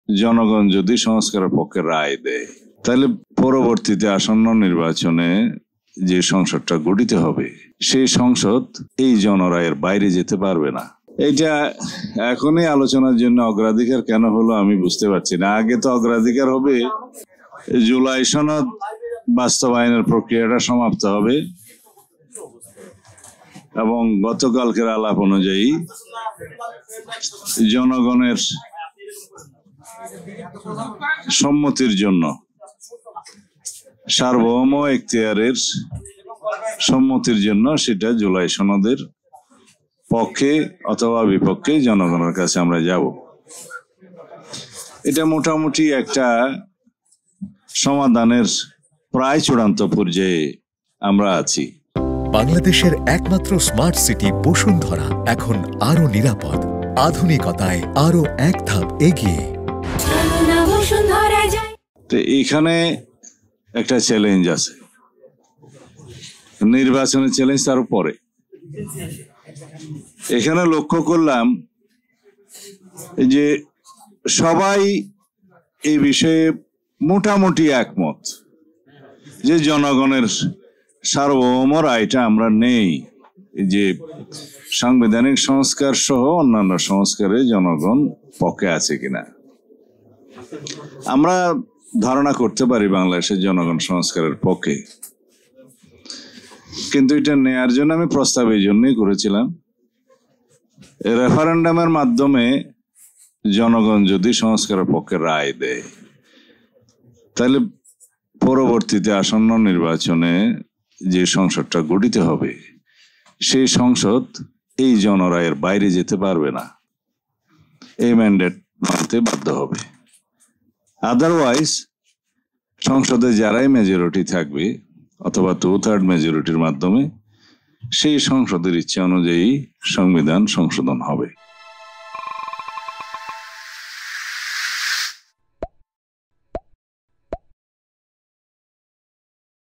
জনগণ যদি সংস্কারের পক্ষে রায় দেয়, তাহলে পরবর্তীতে আসন্ন নির্বাচনে যে সংসদটা গঠিত হবে সেই সংসদ এই জনরায়ের বাইরে যেতে পারবে না। এটা এখনই আলোচনার জন্য অগ্রাধিকার কেন হলো আমি বুঝতে পারছি না। আগে তো অগ্রাধিকার হবে জুলাই সনদ বাস্তবায়নের প্রক্রিয়াটা সমাপ্ত হবে এবং গতকালকের আলাপ অনুযায়ী জনগণের সম্মতির জন্য, সার্বভৌম এখতিয়ারের সম্মতির জন্য সেটা জুলাই সনদের পক্ষে অথবা বিপক্ষে জনগণের কাছে আমরা যাব। এটা মোটামুটি একটা সমাধানের প্রায় চূড়ান্ত পর্যায়ে আমরা আছি। বাংলাদেশের একমাত্র স্মার্ট সিটি বসুন্ধরা এখন আরো নিরাপদ, আধুনিকতায় আরো এক ধাপ এগিয়ে। তো এখানে একটা চ্যালেঞ্জ আছে, নির্বাচনের চ্যালেঞ্জ তার উপরে। এখানে লক্ষ্য করলাম যে সবাই এই বিষয়ে মোটামুটি একমত যে জনগণের সার্বভৌম রায়টা আমরা নেই, যে সাংবিধানিক সংস্কার সহ অন্যান্য সংস্কারে জনগণ পক্ষে আছে কিনা। আমরা ধারণা করতে পারি বাংলাদেশের জনগণ সংস্কারের পক্ষে, কিন্তু এটা নেয়ার জন্য আমি প্রস্তাব এই জন্যই করেছিলাম, রেফারেন্ডামের মাধ্যমে জনগণ যদি সংস্কারের পক্ষে রায় দেয়, তাহলে পরবর্তীতে আসন্ন নির্বাচনে যে সংসদটা গঠিত হবে সেই সংসদ এই জনরায়ের বাইরে যেতে পারবে না, এই ম্যান্ডেট মানতে বাধ্য হবে। আদারওয়াইজ সংসদে যারাই মেজরিটি থাকবে অথবা 2/3 মেজরিটির মাধ্যমে সেই সংসদের ইচ্ছা অনুযায়ী সংবিধান সংশোধন হবে।